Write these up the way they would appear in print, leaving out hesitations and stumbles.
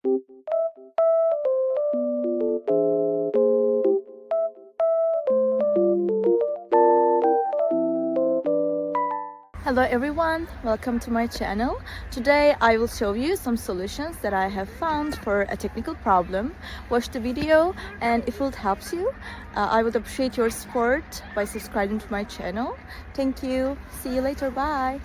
Hello everyone, welcome to my channel. Today I will show you some solutions that I have found for a technical problem. Watch the video, and if it helps you, I would appreciate your support by subscribing to my channel. Thank you. See you later. Bye.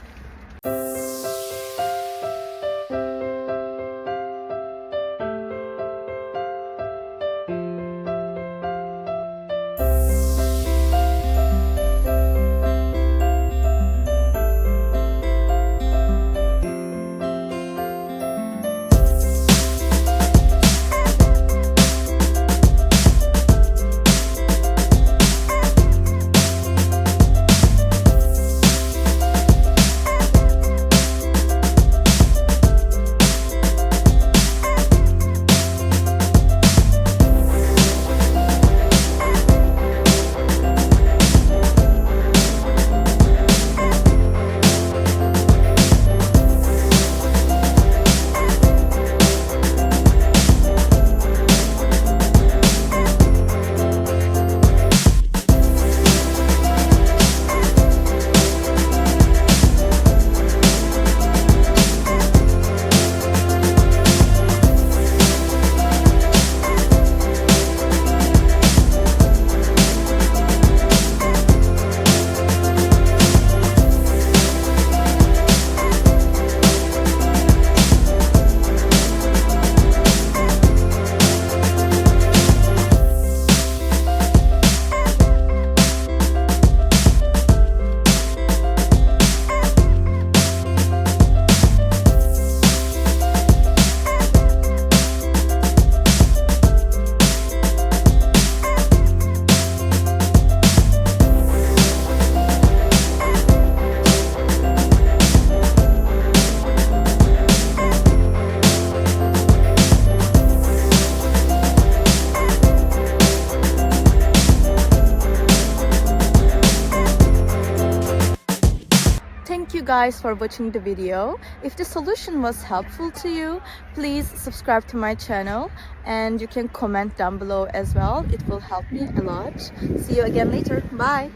Thank you guys for watching the video. If the solution was helpful to you, please subscribe to my channel, and you can comment down below as well. It will help me a lot. See you again later. Bye.